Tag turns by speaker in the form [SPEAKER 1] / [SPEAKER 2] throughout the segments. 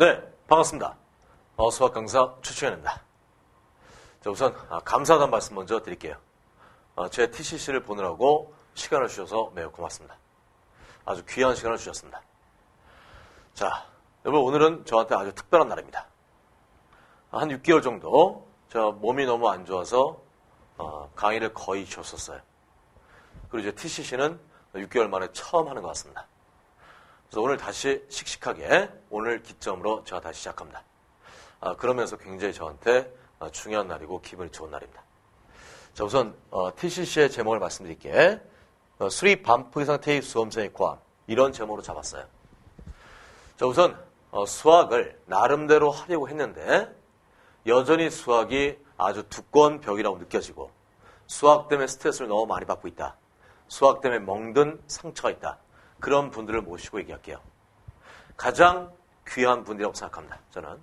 [SPEAKER 1] 네, 반갑습니다. 수학 강사 최충현입니다. 자, 우선 감사하다는 말씀 먼저 드릴게요. 제 TCC를 보느라고 시간을 주셔서 매우 고맙습니다. 아주 귀한 시간을 주셨습니다. 자, 여러분 오늘은 저한테 아주 특별한 날입니다. 한 6개월 정도 제가 몸이 너무 안 좋아서 강의를 거의 쉬었었어요. 그리고 이제 TCC는 6개월 만에 처음 하는 것 같습니다. 그래서 오늘 다시 씩씩하게 오늘 기점으로 제가 다시 시작합니다. 그러면서 굉장히 저한테 중요한 날이고 기분이 좋은 날입니다. 자, 우선 TCC의 제목을 말씀드릴게요. 수리 반포 이상 테이프 수험생의 과학 이런 제목으로 잡았어요. 자, 우선 수학을 나름대로 하려고 했는데 여전히 수학이 아주 두꺼운 벽이라고 느껴지고 수학 때문에 스트레스를 너무 많이 받고 있다. 수학 때문에 멍든 상처가 있다. 그런 분들을 모시고 얘기할게요. 가장 귀한 분이라고 생각합니다. 저는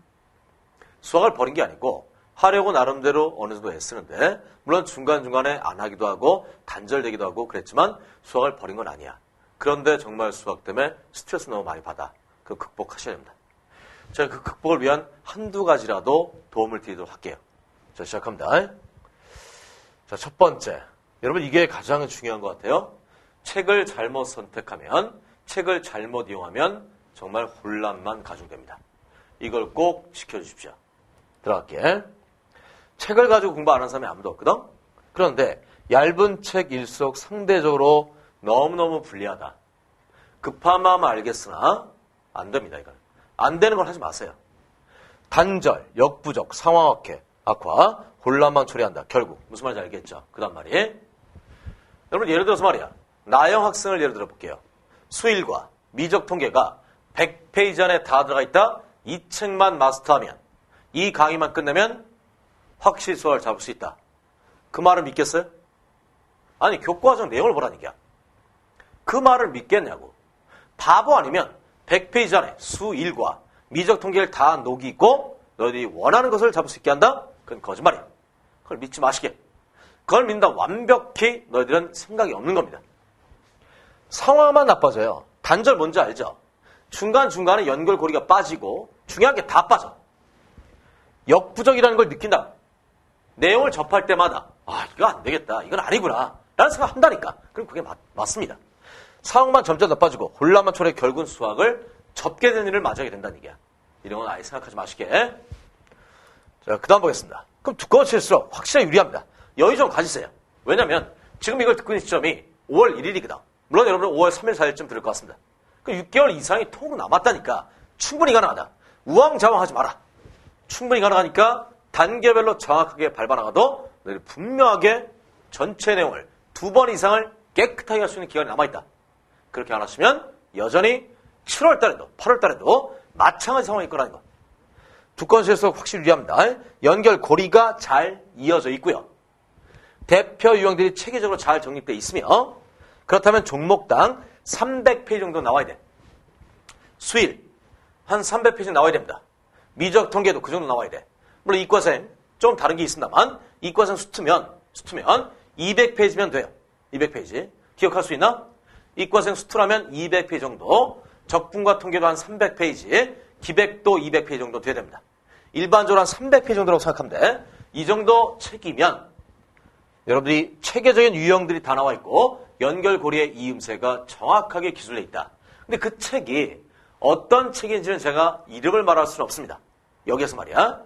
[SPEAKER 1] 수학을 버린 게 아니고 하려고 나름대로 어느 정도 애쓰는데 물론 중간중간에 안 하기도 하고 단절되기도 하고 그랬지만 수학을 버린 건 아니야. 그런데 정말 수학 때문에 스트레스 너무 많이 받아. 그거 극복하셔야 됩니다. 제가 그 극복을 위한 한두 가지라도 도움을 드리도록 할게요. 자, 시작합니다. 자, 첫 번째. 여러분 이게 가장 중요한 것 같아요. 책을 잘못 선택하면, 책을 잘못 이용하면 정말 혼란만 가중됩니다. 이걸 꼭 지켜주십시오. 들어갈게. 책을 가지고 공부 안 하는 사람이 아무도 없거든? 그런데 얇은 책일수록 상대적으로 너무너무 불리하다. 급한 마음은 알겠으나 안 됩니다. 이건 안 되는 걸 하지 마세요. 단절, 역부족, 상황악해, 악화, 혼란만 초래한다. 결국 무슨 말인지 알겠죠? 그 다음 말이 여러분 예를 들어서 말이야. 나영 학생을 예를 들어 볼게요. 수일과 미적 통계가 100페이지 안에 다 들어가 있다. 이 책만 마스터하면 이 강의만 끝내면 확실히 수학을 잡을 수 있다. 그 말을 믿겠어요? 아니 교과정 내용을 보라니까. 그 말을 믿겠냐고. 바보 아니면 100페이지 안에 수일과 미적 통계를 다 녹이고 너희들이 원하는 것을 잡을 수 있게 한다? 그건 거짓말이야. 그걸 믿지 마시게. 그걸 믿는다 완벽히 너희들은 생각이 없는 겁니다. 상황만 나빠져요. 단절 뭔지 알죠? 중간중간에 연결고리가 빠지고 중요한 게 다 빠져. 역부족이라는 걸 느낀다. 내용을 접할 때마다 이거 안 되겠다. 이건 아니구나. 라는 생각 한다니까. 그럼 그게 맞습니다. 상황만 점점 나빠지고 혼란만 초래 결국은 수학을 접게 되는 일을 맞이하게 된다는 얘기야. 이런 건 아예 생각하지 마시게. 자, 그 다음 보겠습니다. 그럼 두꺼워질수록 확실히 유리합니다. 여유 좀 가지세요. 왜냐면 지금 이걸 듣고 있는 시점이 5월 1일이거든. 물론 여러분은 5월 3일, 4일쯤 들을 것 같습니다. 그 6개월 이상이 통 남았다니까 충분히 가능하다. 우왕좌왕하지 마라. 충분히 가능하니까 단계별로 정확하게 밟아나가도 너희들 분명하게 전체 내용을 2번 이상을 깨끗하게 할 수 있는 기간이 남아있다. 그렇게 안 하시면 여전히 7월 달에도 8월 달에도 마찬가지 상황일 거라는 것. 두꺼워질수록 확실히 유리합니다. 연결고리가 잘 이어져 있고요. 대표 유형들이 체계적으로 잘 정립되어 있으며 그렇다면 종목당 300페이지 정도 나와야 돼. 수일 한 300페이지 나와야 됩니다. 미적 통계도 그 정도 나와야 돼. 물론 이과생 좀 다른 게 있습니다만 이과생 수투면 200페이지면 돼요. 200페이지. 기억할 수 있나? 이과생 수투라면 200페이지 정도, 적분과 통계도 한 300페이지, 기백도 200페이지 정도 돼야 됩니다. 일반적으로 한 300페이지 정도라고 생각하면 돼. 이 정도 책이면 여러분들이 체계적인 유형들이 다 나와 있고 연결고리의 이음새가 정확하게 기술되어 있다. 근데 그 책이 어떤 책인지는 제가 이름을 말할 수는 없습니다. 여기에서 말이야.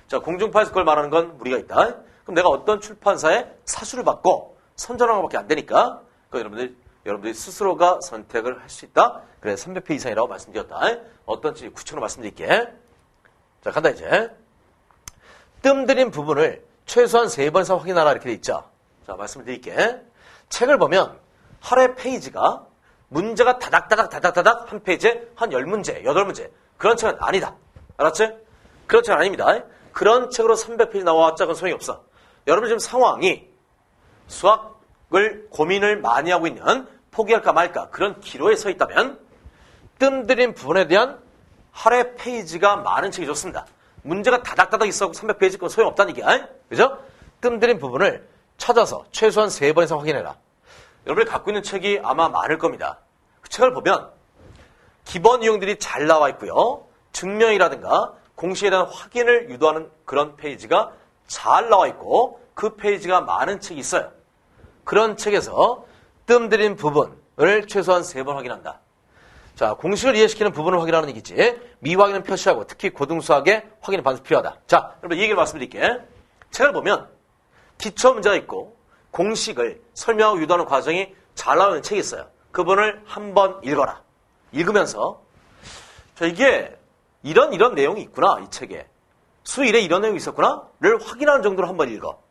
[SPEAKER 1] 자, 공중파에서 그걸 말하는 건 무리가 있다. 그럼 내가 어떤 출판사에 사수를 받고 선정한 것밖에 안 되니까 여러분들이 스스로가 선택을 할 수 있다. 그래서 300페이지 이상이라고 말씀드렸다. 어떤 책이 구체적으로 말씀드릴게. 자, 간다 이제. 뜸들인 부분을 최소한 3번 이상 확인하라 이렇게 돼 있죠. 자, 말씀을 드릴게. 책을 보면 하루에 페이지가 문제가 다닥다닥 한 페이지에 한 10문제, 8문제. 그런 책은 아니다. 알았지? 그런 책은 아닙니다. 그런 책으로 300페이지 나와봤자 그건 소용이 없어. 여러분 지금 상황이 수학을 고민을 많이 하고 있는 포기할까 말까 그런 기로에 서 있다면 뜸들인 부분에 대한 하루에 페이지가 많은 책이 좋습니다. 문제가 다닥다닥 있어서 300페이지 그건 소용없다는 얘기야. 그죠? 뜸들인 부분을 찾아서 최소한 3번 이상 확인해라. 여러분이 갖고 있는 책이 아마 많을 겁니다. 그 책을 보면 기본 유형들이 잘 나와 있고요. 증명이라든가 공식에 대한 확인을 유도하는 그런 페이지가 잘 나와 있고 그 페이지가 많은 책이 있어요. 그런 책에서 뜸들인 부분을 최소한 3번 확인한다. 자, 공식을 이해시키는 부분을 확인하는 얘기지. 미확인은 표시하고 특히 고등수학의 확인이 반드시 필요하다. 자, 여러분 이 얘기를 말씀드릴게. 책을 보면 기초 문제가 있고 공식을 설명하고 유도하는 과정이 잘 나오는 책이 있어요. 그 부분을 한번 읽어라. 읽으면서 자, 이게 이런 내용이 있구나. 이 책에. 수1에 이런 내용이 있었구나를 확인하는 정도로 한번 읽어.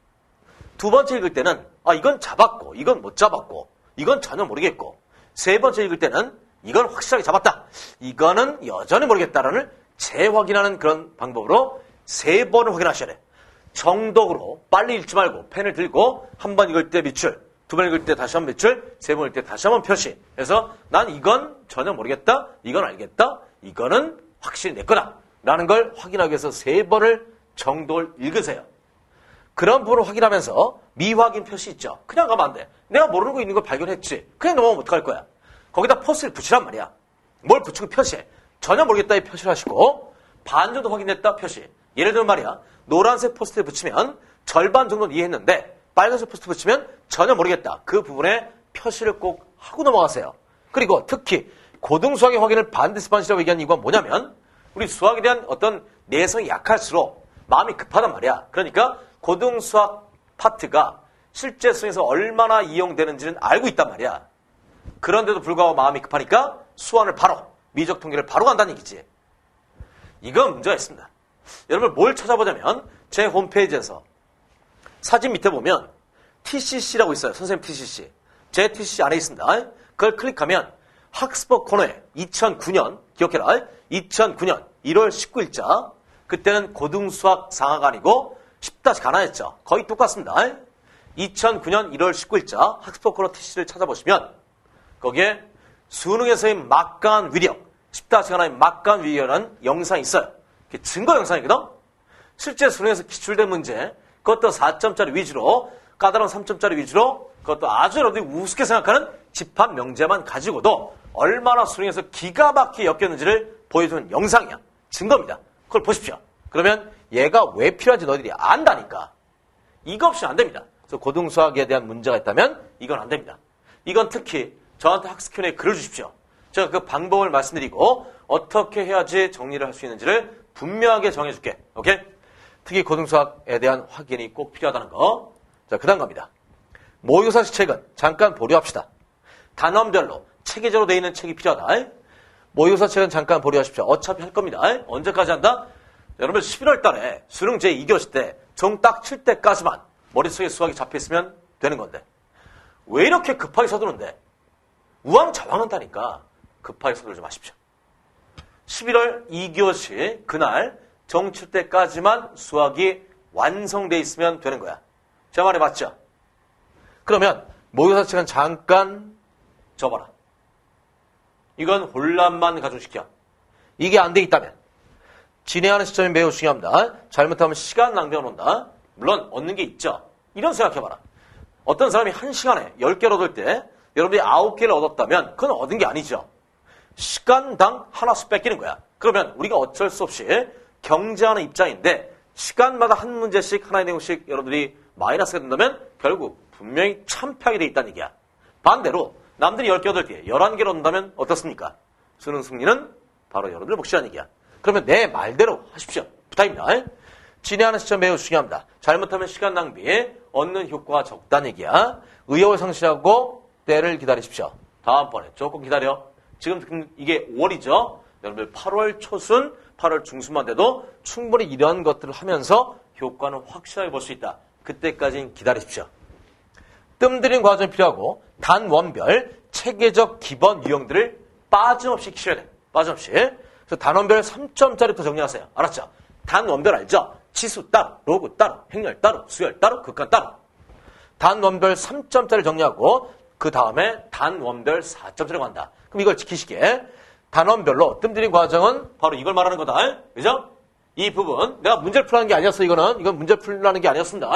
[SPEAKER 1] 두 번째 읽을 때는 이건 잡았고 이건 못 잡았고 이건 전혀 모르겠고 세 번째 읽을 때는 이건 확실하게 잡았다. 이거는 여전히 모르겠다라는 재확인하는 그런 방법으로 3번을 확인하셔야 돼. 정독으로 빨리 읽지 말고 펜을 들고 한 번 읽을 때 밑줄, 두 번 읽을 때 다시 한 번 밑줄, 3번 읽을 때 다시 한 번 표시. 그래서 난 이건 전혀 모르겠다. 이건 알겠다. 이거는 확실히 내 거다. 라는 걸 확인하기 위해서 3번을 정독을 읽으세요. 그런 부분을 확인하면서 미확인 표시 있죠. 그냥 가면 안 돼. 내가 모르는 거 있는 걸 발견했지. 그냥 넘어가면 어떡할 거야. 거기다 포스를 붙이란 말이야. 뭘 붙이고 표시해. 전혀 모르겠다의 표시를 하시고 반 정도 확인했다 표시. 예를 들면 말이야. 노란색 포스트에 붙이면 절반 정도는 이해했는데 빨간색 포스트 붙이면 전혀 모르겠다. 그 부분에 표시를 꼭 하고 넘어가세요. 그리고 특히 고등수학의 확인을 반드시 얘기한 이유가 뭐냐면 우리 수학에 대한 어떤 내성이 약할수록 마음이 급하단 말이야. 그러니까 고등수학 파트가 실제 수행에서 얼마나 이용되는지는 알고 있단 말이야. 그런데도 불구하고 마음이 급하니까 수완을 바로, 미적 통계를 바로 간다는 얘기지. 이건 문제가 있습니다. 여러분 뭘 찾아보자면 제 홈페이지에서 사진 밑에 보면 TCC라고 있어요. 선생님 TCC. 제 TCC 안에 있습니다. 그걸 클릭하면 학습법 코너에 2009년, 기억해라. 2009년 1월 19일자. 그때는 고등수학 상하가 아니고 10다시 가난했죠. 거의 똑같습니다. 2009년 1월 19일자 학습법 코너 TCC를 찾아보시면 거기에 수능에서의 막강한 위력, 10다시 가난의 막강한 위력이라는 영상이 있어요. 그게 증거 영상이거든? 실제 수능에서 기출된 문제, 그것도 4점짜리 위주로, 까다로운 3점짜리 위주로, 그것도 아주 여러분들이 우습게 생각하는 집합 명제만 가지고도 얼마나 수능에서 기가 막히게 엮였는지를 보여주는 영상이야. 증거입니다. 그걸 보십시오. 그러면 얘가 왜 필요한지 너희들이 안다니까. 이거 없이는 안 됩니다. 그래서 고등수학에 대한 문제가 있다면 이건 안 됩니다. 이건 특히 저한테 학습 Q&A 글을 주십시오. 제가 그 방법을 말씀드리고 어떻게 해야지 정리를 할 수 있는지를 분명하게 정해줄게. 오케이? 특히 고등수학에 대한 확인이 꼭 필요하다는 거. 자, 그 다음 갑니다. 모의고사 책은 잠깐 보류합시다. 단원별로 체계적으로 되어 있는 책이 필요하다. 모의고사 책은 잠깐 보류하십시오. 어차피 할 겁니다. 언제까지 한다? 여러분 11월 달에 수능 제2교시 때 정 딱 칠 때까지만 머릿속에 수학이 잡혀있으면 되는 건데 왜 이렇게 급하게 서두른데? 우왕좌왕한다니까 급하게 서두르지 마십시오. 11월 2교시 그날 정 칠 때까지만 수학이 완성돼 있으면 되는 거야. 제 말이 맞죠? 그러면 모의고사 책은 잠깐 접어라. 이건 혼란만 가중시켜. 이게 안 돼 있다면 진행하는 시점이 매우 중요합니다. 잘못하면 시간 낭비가 온다. 물론 얻는 게 있죠. 이런 생각해봐라. 어떤 사람이 1시간에 10개를 얻을 때 여러분들이 9개를 얻었다면 그건 얻은 게 아니죠. 시간당 하나씩 뺏기는 거야. 그러면 우리가 어쩔 수 없이 경제하는 입장인데 시간마다 한 문제씩 하나의 내용씩 여러분들이 마이너스가 된다면 결국 분명히 참패하게 돼 있다는 얘기야. 반대로 남들이 10개 얻을 때 11개를 얻는다면 어떻습니까? 수능 승리는 바로 여러분들 몫이라는 얘기야. 그러면 내 말대로 하십시오. 부탁입니다. 진행하는 시점 매우 중요합니다. 잘못하면 시간 낭비, 얻는 효과가 적다는 얘기야. 의욕을 상실하고 때를 기다리십시오. 다음번에 조금 기다려. 지금 이게 5월이죠. 여러분들 8월 초순, 8월 중순만 돼도 충분히 이런 것들을 하면서 효과는 확실하게 볼 수 있다. 그때까지는 기다리십시오. 뜸들인 과정이 필요하고 단원별 체계적 기본 유형들을 빠짐없이 키셔야 돼. 빠짐없이. 그래서 단원별 3점짜리부터 정리하세요. 알았죠? 단원별 알죠? 치수 따로, 로그 따로, 행렬 따로, 수열 따로, 극한 따로. 단원별 3점짜리 정리하고 그 다음에 단원별 4점짜리 간다. 그럼 이걸 지키시게. 단원별로 뜸들인 과정은 바로 이걸 말하는 거다. 그죠? 이 부분 내가 문제를 풀라는 게 아니었어. 이건 문제 풀라는 게 아니었습니다.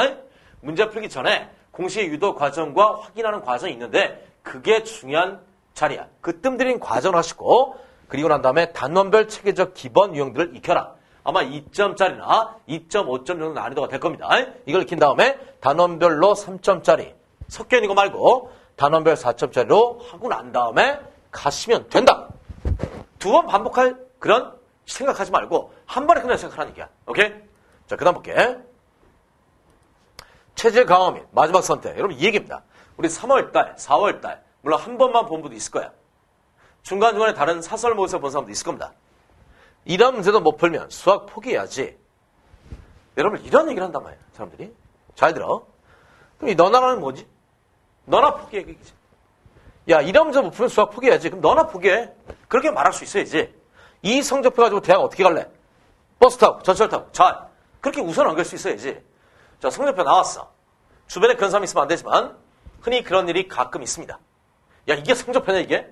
[SPEAKER 1] 문제 풀기 전에 공식 유도 과정과 확인하는 과정이 있는데 그게 중요한 자리야. 그 뜸들인 과정을 하시고 그리고 난 다음에 단원별 체계적 기본 유형들을 익혀라. 아마 2점짜리나 2.5점 정도 난이도가 될 겁니다. 이걸 익힌 다음에 단원별로 3점짜리 섞여 있는 거 말고 단원별 4점짜리로 하고 난 다음에 가시면 된다. 두 번 반복할 그런 생각하지 말고 한 번에 그냥 생각하라는 얘기야. 오케이? 자, 그 다음 볼게. 체질 강화 및 마지막 선택. 여러분 이 얘기입니다. 우리 3월달, 4월달 물론 한 번만 본 분도 있을 거야. 중간중간에 다른 사설 모의고사 본 사람도 있을 겁니다. 이런 문제도 못 풀면 수학 포기해야지. 여러분 이런 얘기를 한단 말이야. 사람들이. 잘 들어. 그럼 이 너나라는 뭐지? 너나 포기해. 얘기지. 야, 이런 문제 못 풀면 수학 포기해야지. 그럼 너나 포기해. 그렇게 말할 수 있어야지. 이 성적표 가지고 대학 어떻게 갈래? 버스 타고, 전철 타고. 잘. 그렇게 우선 안 갈 수 있어야지. 자, 성적표 나왔어. 주변에 그런 사람이 있으면 안 되지만 흔히 그런 일이 가끔 있습니다. 야, 이게 성적표냐 이게?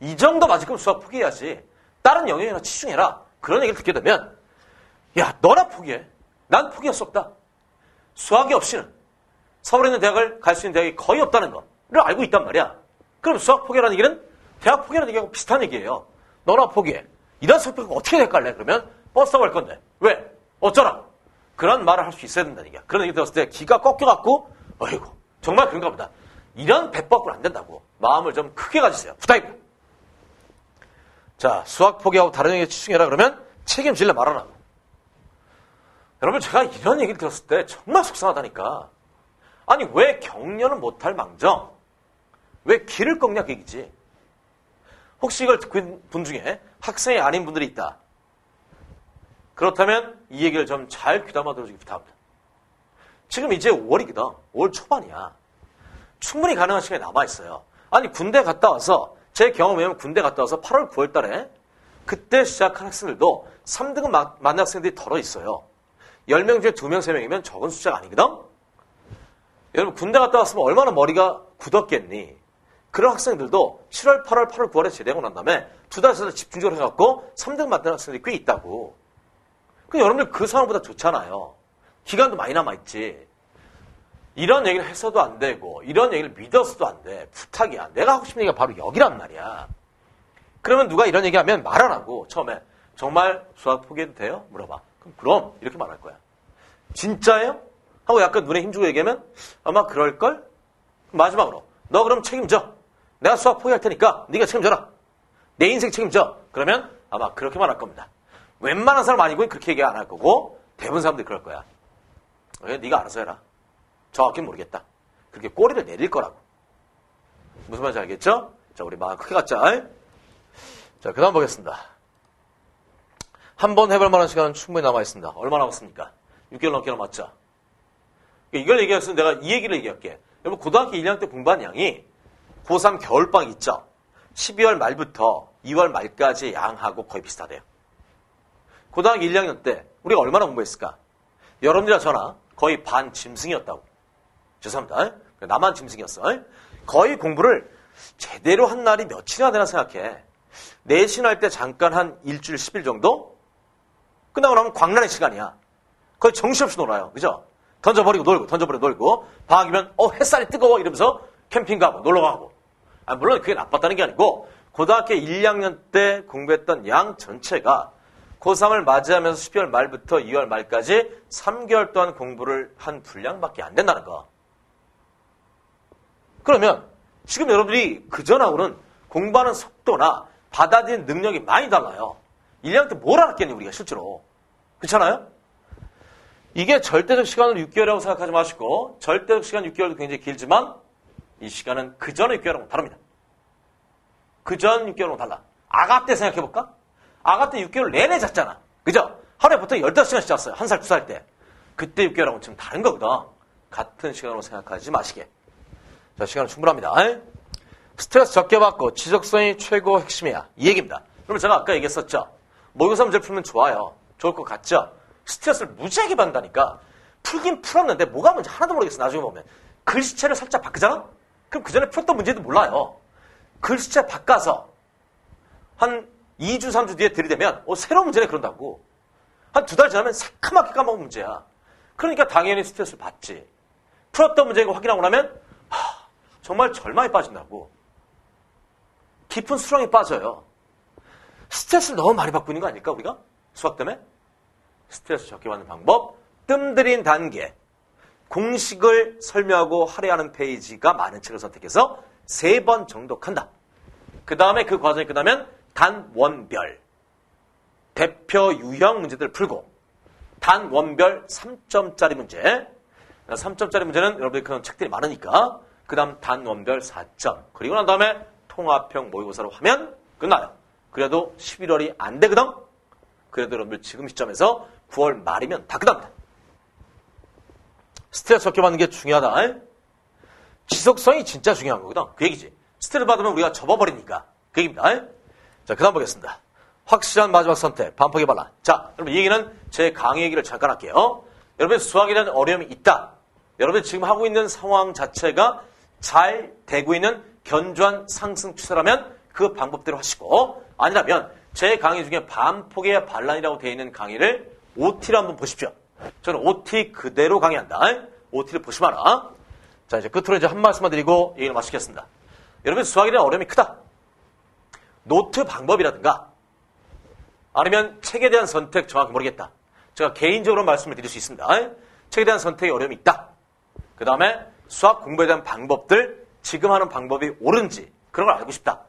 [SPEAKER 1] 이 정도 맞을 거면 수학 포기해야지. 다른 영역이나 치중해라. 그런 얘기를 듣게 되면 야, 너나 포기해. 난 포기할 수 없다. 수학이 없이는 서울에 있는 대학을 갈 수 있는 대학이 거의 없다는 거를 알고 있단 말이야. 그럼 수학 포기라는 얘기는 대학 포기라는 얘기하고 비슷한 얘기예요. 너나 포기해. 이런 성적표가 어떻게 될까래? 그러면 버스 타고 갈 건데. 왜? 어쩌라? 그런 말을 할 수 있어야 된다는 얘기야. 그런 얘기 들었을 때 기가 꺾여갖고 어이구 정말 그런가 보다. 이런 배법은 안 된다고. 마음을 좀 크게 가지세요. 부탁입니다. 자, 수학 포기하고 다른 영역에 치중해라 그러면 책임질래 말하라. 여러분 제가 이런 얘기를 들었을 때 정말 속상하다니까. 아니 왜 격려는 못할 망정 왜 길을 꺾냐 그 얘기지. 혹시 이걸 듣고 있는 분 중에 학생이 아닌 분들이 있다. 그렇다면 이 얘기를 좀 잘 귀담아 들어주기 부탁합니다. 지금 이제 5월이거든. 5월 초반이야. 충분히 가능한 시간이 남아있어요. 아니 군대 갔다 와서 제 경험에 의하면 군대 갔다 와서 8월 9월 달에 그때 시작한 학생들도 3등급 맞는 학생들이 덜어 있어요. 10명 중에 2명, 3명이면 적은 숫자가 아니거든. 여러분 군대 갔다 왔으면 얼마나 머리가 굳었겠니. 그런 학생들도 7월, 8월, 8월, 9월에 제대하고 난 다음에 2달, 3달 집중적으로 해갖고 3등 맞는 학생들이 꽤 있다고. 그럼 여러분들 그 상황보다 좋잖아요. 기간도 많이 남아있지. 이런 얘기를 해서도 안 되고 이런 얘기를 믿어서도 안 돼. 부탁이야. 내가 하고 싶은 얘기가 바로 여기란 말이야. 그러면 누가 이런 얘기하면 말 안 하고 처음에 정말 수학 포기해도 돼요? 물어봐. 그럼 이렇게 말할 거야. 진짜예요? 하고 약간 눈에 힘주고 얘기하면 아마 그럴걸? 마지막으로 너 그럼 책임져. 내가 수학 포기할 테니까 네가 책임져라. 내 인생 책임져. 그러면 아마 그렇게 말할 겁니다. 웬만한 사람 아니고 그렇게 얘기 안 할 거고 대부분 사람들이 그럴 거야. 네가 알아서 해라. 정확히는 모르겠다. 그렇게 꼬리를 내릴 거라고. 무슨 말인지 알겠죠? 자, 우리 마음 크게 갖자. 자, 그 다음 보겠습니다. 한 번 해볼 만한 시간은 충분히 남아있습니다. 얼마 남았습니까? 6개월 넘게 남았죠? 이걸 얘기해서 내가 이 얘기를 얘기할게. 여러분, 고등학교 1학년 때 공부한 양이 고3 겨울방학 있죠? 12월 말부터 2월 말까지 양하고 거의 비슷하대요. 고등학교 1학년 때 우리가 얼마나 공부했을까? 여러분들이나 저나 거의 반 짐승이었다고. 죄송합니다. 나만 짐승이었어. 거의 공부를 제대로 한 날이 며칠이나 되나 생각해. 내신할 때 잠깐 한 일주일, 10일 정도? 끝나고 나면 광란의 시간이야. 거의 정신없이 놀아요. 그죠? 던져버리고 놀고, 던져버리고 놀고. 방학이면, 햇살이 뜨거워. 이러면서 캠핑 가고, 놀러 가고. 물론 그게 나빴다는 게 아니고, 고등학교 1, 2학년 때 공부했던 양 전체가 고3을 맞이하면서 12월 말부터 2월 말까지 3개월 동안 공부를 한 분량밖에 안 된다는 거. 그러면 지금 여러분들이 그전하고는 공부하는 속도나 받아들이는 능력이 많이 달라요. 1학년 때 뭘 알았겠니 우리가 실제로. 그렇잖아요? 이게 절대적 시간을 6개월이라고 생각하지 마시고 절대적 시간 6개월도 굉장히 길지만 이 시간은 그전의 6개월하고는 다릅니다. 그전 6개월하고는 달라. 아가 때 생각해볼까? 아가 때 6개월 내내 잤잖아. 그죠? 하루에 보통 15시간씩 잤어요. 1살, 2살 때. 그때 6개월하고는 좀 다른 거거든. 같은 시간으로 생각하지 마시게. 자, 시간은 충분합니다. 스트레스 적게 받고 지적성이 최고 핵심이야. 이 얘기입니다. 그러면 제가 아까 얘기했었죠. 모의고사 문제를 풀면 좋아요. 좋을 것 같죠? 스트레스를 무지하게 받는다니까. 풀긴 풀었는데 뭐가 문제 하나도 모르겠어. 나중에 보면. 글씨체를 살짝 바꾸잖아? 그럼 그 전에 풀었던 문제도 몰라요. 글씨체 바꿔서 한 2주, 3주 뒤에 들이대면 새로운 문제네 그런다고. 한 2달 지나면 새카맣게 까먹은 문제야. 그러니까 당연히 스트레스를 받지. 풀었던 문제인 거 확인하고 나면 정말 절망에 빠진다고. 깊은 수렁에 빠져요. 스트레스를 너무 많이 받고 있는 거 아닐까, 우리가? 수학 때문에? 스트레스 적게 받는 방법, 뜸들인 단계, 공식을 설명하고 할애하는 페이지가 많은 책을 선택해서 3번 정도 간다. 그 다음에 그 과정이 끝나면 단원별, 대표 유형 문제들을 풀고, 단원별 3점짜리 문제, 3점짜리 문제는 여러분들이 그런 책들이 많으니까, 그 다음 단원별 4점, 그리고 난 다음에 통합형 모의고사로 하면 끝나요. 그래도 11월이 안 되거든? 그래도 여러분들 지금 시점에서 9월 말이면 다 끝납니다. 스트레스 적게 받는 게 중요하다. 지속성이 진짜 중요한 거거든. 그 얘기지. 스트레스 받으면 우리가 접어버리니까. 그 얘기입니다. 자, 그 다음 보겠습니다. 확실한 마지막 선택, 반복의 반란. 자, 여러분 이 얘기는 제 강의 얘기를 잠깐 할게요. 여러분 수학에 대한 어려움이 있다. 여러분 지금 하고 있는 상황 자체가 잘 되고 있는 견조한 상승 추세라면 그 방법대로 하시고, 아니라면 제 강의 중에 반폭의 반란이라고 되어 있는 강의를 OT를 한번 보십시오. 저는 OT 그대로 강의한다. OT를 보시마라. 자, 이제 끝으로 이제 한 말씀만 드리고 얘기를 마치겠습니다. 여러분 수학에 대한 어려움이 크다. 노트 방법이라든가 아니면 책에 대한 선택 정확히 모르겠다. 제가 개인적으로 말씀을 드릴 수 있습니다. 책에 대한 선택에 어려움이 있다. 그 다음에 수학 공부에 대한 방법들, 지금 하는 방법이 옳은지 그런 걸 알고 싶다.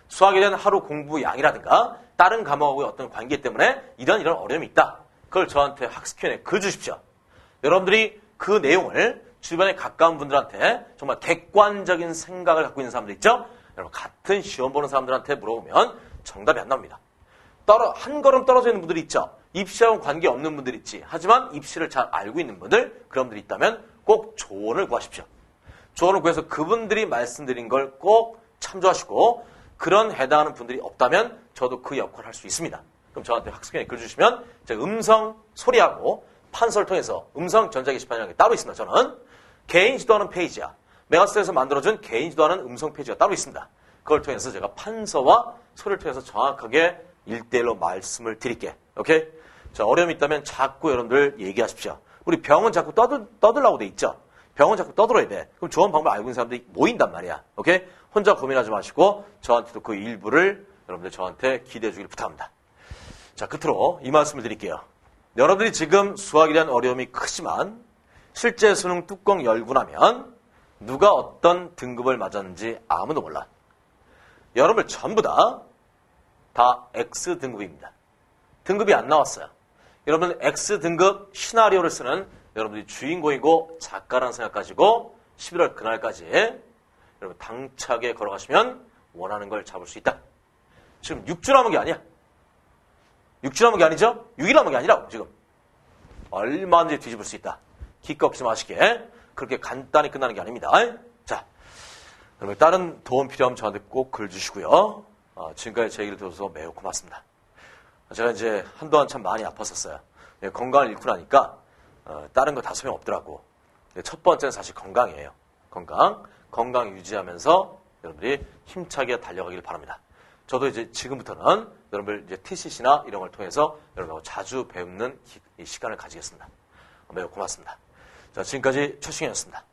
[SPEAKER 1] 수학에 대한 하루 공부 양이라든가 다른 과목하고의 어떤 관계 때문에 이런 어려움이 있다. 그걸 저한테 학습 Q&A 글 주십시오. 여러분들이 그 내용을 주변에 가까운 분들한테 정말 객관적인 생각을 갖고 있는 사람들 있죠? 여러분 같은 시험 보는 사람들한테 물어보면 정답이 안 나옵니다. 한 걸음 떨어져 있는 분들이 있죠. 입시하고는 관계없는 분들이 있지. 하지만 입시를 잘 알고 있는 분들, 그런 분들이 있다면 꼭 조언을 구하십시오. 조언을 구해서 그분들이 말씀드린 걸 꼭 참조하시고, 그런 해당하는 분들이 없다면 저도 그 역할을 할 수 있습니다. 그럼 저한테 학습경에 글 주시면 제가 음성 소리하고 판서를 통해서 음성 전자 게시판이라는 게 따로 있습니다. 저는 개인 지도하는 페이지야. 메가스터에서 만들어준 개인 지도하는 음성 페이지가 따로 있습니다. 그걸 통해서 제가 판서와 소리를 통해서 정확하게 1대1로 말씀을 드릴게. 오케이? 자, 어려움이 있다면 자꾸 여러분들 얘기하십시오. 우리 병은 자꾸 떠들라고 돼 있죠? 병은 자꾸 떠들어야 돼. 그럼 좋은 방법 알고 있는 사람들이 모인단 말이야. 오케이? 혼자 고민하지 마시고 저한테도 그 일부를 여러분들 저한테 기대해 주길 부탁합니다. 자, 끝으로 이 말씀을 드릴게요. 여러분들이 지금 수학에 대한 어려움이 크지만 실제 수능 뚜껑 열고 나면 누가 어떤 등급을 맞았는지 아무도 몰라. 여러분들 전부 다 X등급입니다. 등급이 안 나왔어요. 여러분 X등급 시나리오를 쓰는 여러분들이 주인공이고 작가라는 생각 가지고 11월 그날까지 여러분 당차게 걸어가시면 원하는 걸 잡을 수 있다. 지금 6주 남은 게 아니야. 6주 남은 게 아니죠? 6일 남은 게 아니라고 지금. 얼마든지 뒤집을 수 있다. 기껏 없이 마시게. 그렇게 간단히 끝나는 게 아닙니다. 자, 그러면 다른 도움 필요하면 저한테 꼭 글 주시고요. 지금까지 제 얘기를 들어서 매우 고맙습니다. 제가 이제 한동안 참 많이 아팠었어요. 건강을 잃고 나니까 다른 거 다 소용없더라고. 첫 번째는 사실 건강이에요. 건강 유지하면서 여러분들이 힘차게 달려가길 바랍니다. 저도 이제 지금부터는 여러분들 이제 TCC나 이런 걸 통해서 여러분하고 자주 배우는 이 시간을 가지겠습니다. 매우 고맙습니다. 자, 지금까지 최승현이었습니다.